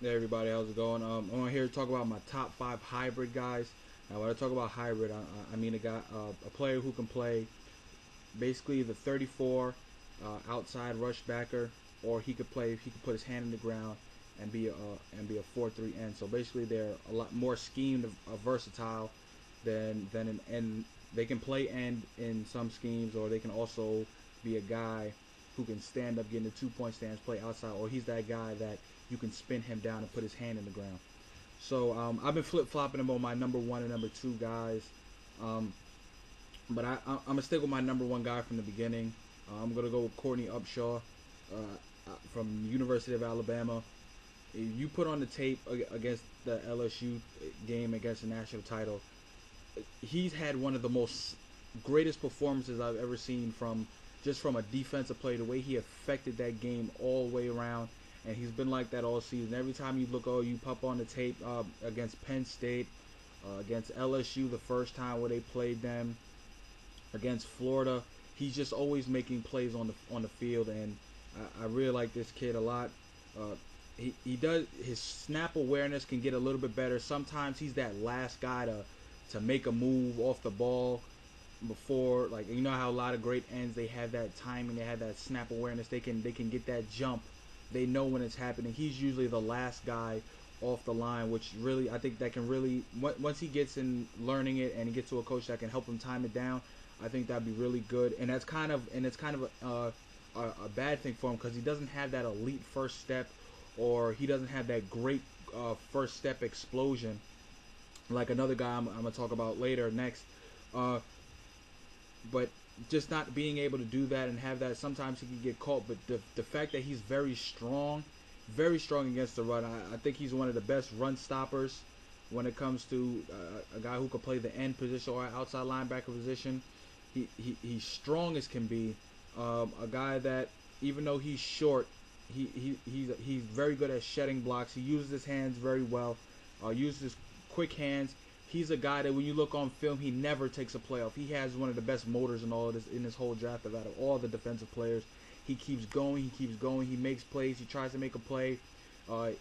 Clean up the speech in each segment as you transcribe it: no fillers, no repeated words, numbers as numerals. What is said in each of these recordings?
Hey everybody, how's it going? I'm here to talk about my top five hybrid guys. Now, when I talk about hybrid, I mean a player who can play basically the 34 outside rush backer, or he could put his hand in the ground and be a 4-3 end. So basically, they're a lot more schemed, versatile and they can play end in some schemes, or they can also be a guy who can stand up, get in the 2 point stance, play outside, or he's that guy that you can spin him down and put his hand in the ground. So I've been flip flopping him on my number one and number two guys. Um, but I'm gonna stick with my number one guy from the beginning. I'm gonna go with Courtney Upshaw from University of Alabama. You put on the tape against the LSU game against the national title. He's had one of the most greatest performances I've ever seen from a defensive play. The way he affected that game all the way around, and he's been like that all season. Every time you look, you pop on the tape against Penn State, against LSU the first time where they played them, against Florida. He's just always making plays on the field, and I really like this kid a lot. Uh, he does his snap awareness can get a little bit better. Sometimes he's that last guy to make a move off the ball before, like, you know how a lot of great ends, they have that timing, they have that snap awareness, they can get that jump, they know when it's happening. He's usually the last guy off the line, which really I think that can really, once he gets in learning it and he gets to a coach that can help him time it down, I think that'd be really good. And it's kind of a bad thing for him because he doesn't have that elite first step, or he doesn't have that great first step explosion like another guy I'm gonna talk about later next. Uh, but just not being able to do that and have that, sometimes he can get caught. But the fact that he's very strong against the run, I think he's one of the best run stoppers when it comes to a guy who can play the end position or outside linebacker position. He's strong as can be. A guy that, even though he's short, he's very good at shedding blocks. He uses his hands very well. Uses his quick hands. He's a guy that when you look on film, he never takes a play off. He has one of the best motors in all of this, in this whole draft, out of all the defensive players. He keeps going. He keeps going. He makes plays. He tries to make a play.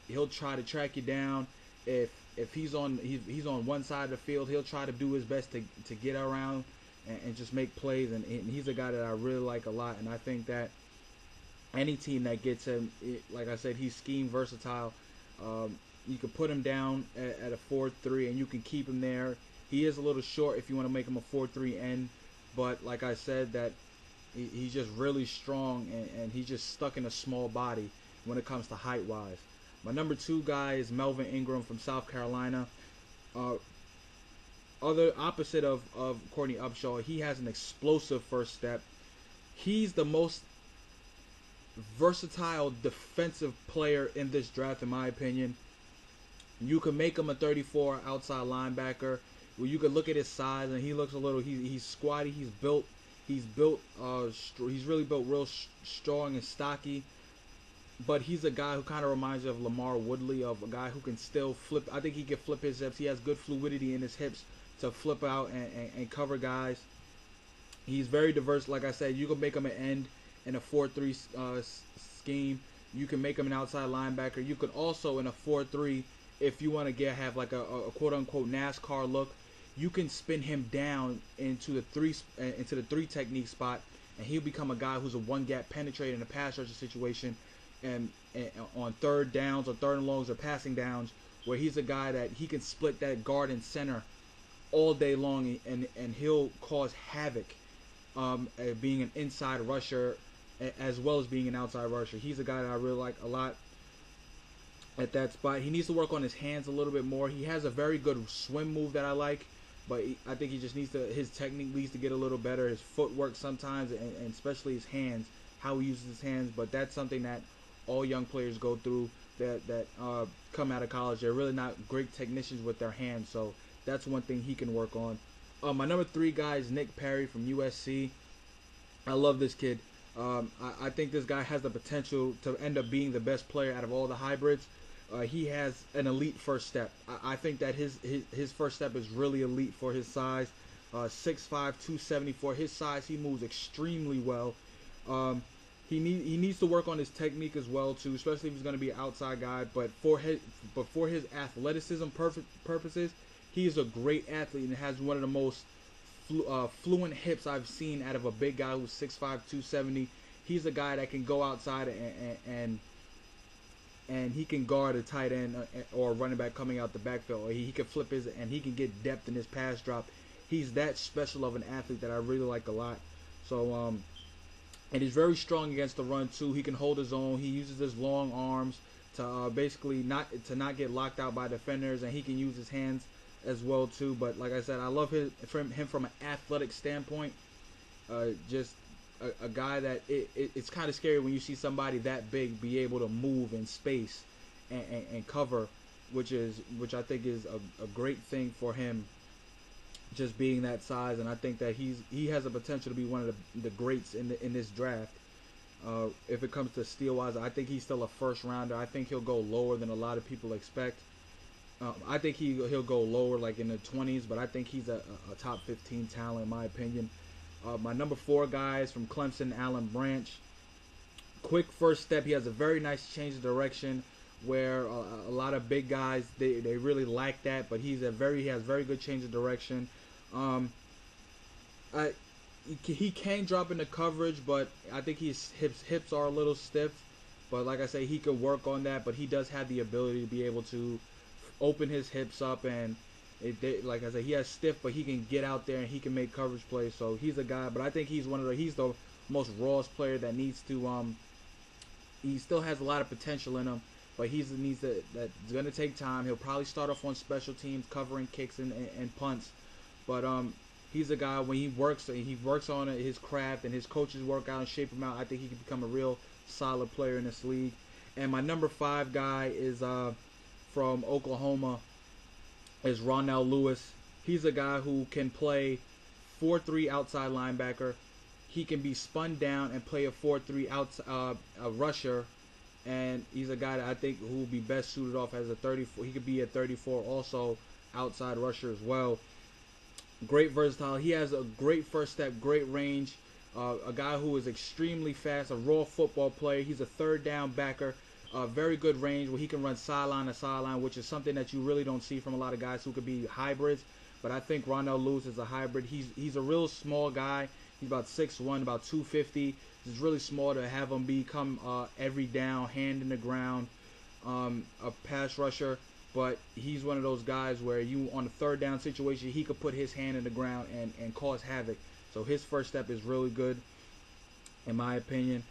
He'll try to track you down. If he's on one side of the field, he'll try to do his best to get around and just make plays. And he's a guy that I really like a lot. And I think that any team that gets him, like I said, he's scheme versatile. You can put him down at a 4-3 and you can keep him there. He is a little short if you want to make him a 4-3 end, but like I said, that he's just really strong, and he's just stuck in a small body when it comes to height wise. My number two guy is Melvin Ingram from South Carolina. Uh, Other opposite of Courtney Upshaw, he has an explosive first step. He's the most versatile defensive player in this draft, in my opinion. You can make him a 34 outside linebacker. Where you could look at his size and he looks a little. He's squatty. He's built. He's really built real strong and stocky. But he's a guy who kind of reminds you of Lamar Woodley, of a guy who can still flip. I think he can flip his hips. He has good fluidity in his hips to flip out and cover guys. He's very diverse. Like I said, you can make him an end in a 4-3 scheme. You can make him an outside linebacker. You could also, in a 4-3, if you want to have like a quote unquote NASCAR look, you can spin him down into the three technique spot, and he'll become a guy who's a one gap penetrator in a pass rusher situation, and on third downs or third and longs or passing downs, where he's a guy that he can split that guard and center all day long, and he'll cause havoc, being an inside rusher as well as being an outside rusher. He's a guy that I really like a lot at that spot. He needs to work on his hands a little bit more. He has a very good swim move that I like, but I think he just needs to, his technique needs to get a little better. His footwork sometimes, and especially his hands, how he uses his hands. But that's something that all young players go through that come out of college. They're really not great technicians with their hands, so that's one thing he can work on. My number three guy is Nick Perry from USC. I love this kid. I think this guy has the potential to end up being the best player out of all the hybrids. He has an elite first step. I think that his first step is really elite for his size. 6'5", 274. His size, he moves extremely well. he needs to work on his technique as well too, especially if he's going to be an outside guy. But for his athleticism purposes, he is a great athlete and has one of the most fluent hips I've seen out of a big guy who's 6'5", 270. He's a guy that can go outside and he can guard a tight end or a running back coming out the backfield. Or he can flip his and he can get depth in his pass drop. He's that special of an athlete that I really like a lot. So and he's very strong against the run too. He can hold his own. He uses his long arms to basically not get locked out by defenders, and he can use his hands as well too. But like I said, I love him from an athletic standpoint. Just a guy that it's kind of scary when you see somebody that big be able to move in space and cover, which I think is a great thing for him, just being that size. And I think that he has the potential to be one of the greats in this draft. If it comes to steal wise, I think he's still a first rounder. I think he'll go lower than a lot of people expect. I think he'll go lower, like in the 20s, but I think he's a top 15 talent in my opinion. My number 4 guy is from Clemson, Alan Branch. Quick first step. He has a very nice change of direction where a lot of big guys they really lack that, but he has very good change of direction. He can drop into coverage, but I think his hips are a little stiff. But like I say, he could work on that. But he does have the ability to be able to open his hips up, and like I said, he has stiff, but he can get out there and he can make coverage plays. So he's a guy. But I think he's the most rawest player that needs to. He still has a lot of potential in him, but that's going to take time. He'll probably start off on special teams, covering kicks and punts. But he's a guy when he works on his craft and his coaches work out and shape him out. I think he can become a real solid player in this league. And my number 5 guy is from Oklahoma, is Ronell Lewis. He's a guy who can play 4-3 outside linebacker. He can be spun down and play a 4-3 outside rusher. And he's a guy that I think who will be best suited off as a 34. He could be a 34 also outside rusher as well. Great versatile. He has a great first step, great range. A guy who is extremely fast, a raw football player. He's a third down backer. Very good range where he can run sideline to sideline, which is something that you really don't see from a lot of guys who could be hybrids. But I think Ronell Lewis is a hybrid. He's a real small guy. He's about 6'1", about 250. It's really small to have him become every down, hand in the ground, a pass rusher. But he's one of those guys where you, on a third down situation, he could put his hand in the ground and cause havoc. So his first step is really good, in my opinion.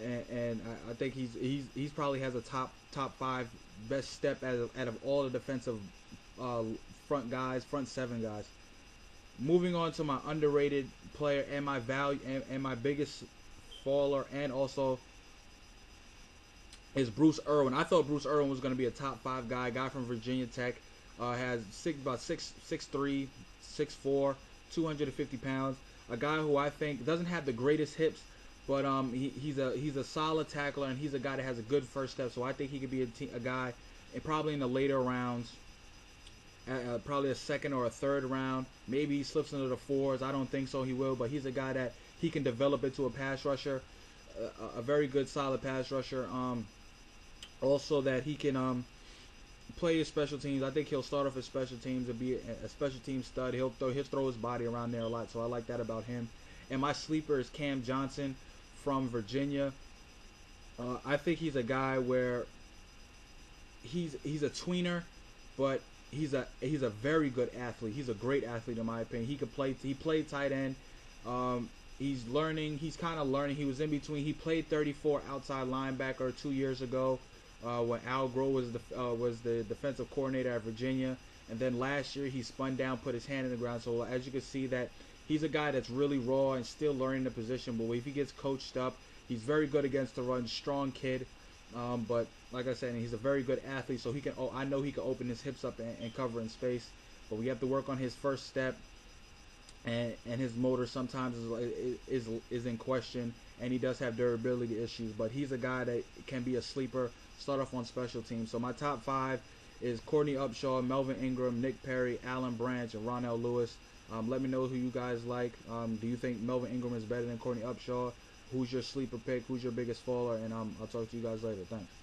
And I think he's probably has a top 5 best step out of all the defensive front 7 guys. Moving on to my underrated player and my value and my biggest faller, and also is Bruce Irwin. I thought Bruce Irwin was going to be a top 5 guy from Virginia Tech. Has about 6'3", 6'4", 250 pounds. A guy who I think doesn't have the greatest hips, but he's a solid tackler, and he's a guy that has a good first step. So I think he could be a guy, and probably in the later rounds, probably a second or a third round. Maybe he slips into the 4s. I don't think so. He will, but he's a guy that he can develop into a pass rusher, a very good solid pass rusher. Also that he can play his special teams. I think he'll start off his special teams and be a special team stud. He'll throw his body around there a lot, so I like that about him. And my sleeper is Cam Johnson from Virginia. I think he's a guy where he's a tweener, but he's a very good athlete. He's a great athlete in my opinion. He played tight end. He's learning. He's kind of learning. He was in between. He played 34 outside linebacker 2 years ago when Al Groh was the defensive coordinator at Virginia. And then last year he spun down, put his hand in the ground. So as you can see that he's a guy that's really raw and still learning the position. But if he gets coached up, he's very good against the run. Strong kid. But like I said, he's a very good athlete. So I know he can open his hips up and cover in space. But we have to work on his first step. And his motor sometimes is in question, and he does have durability issues. But he's a guy that can be a sleeper, start off on special teams. So my top 5 is Courtney Upshaw, Melvin Ingram, Nick Perry, Alan Branch, and Ronell Lewis. Let me know who you guys like. Do you think Melvin Ingram is better than Courtney Upshaw? who's your sleeper pick, who's your biggest faller, and I'll talk to you guys later. Thanks.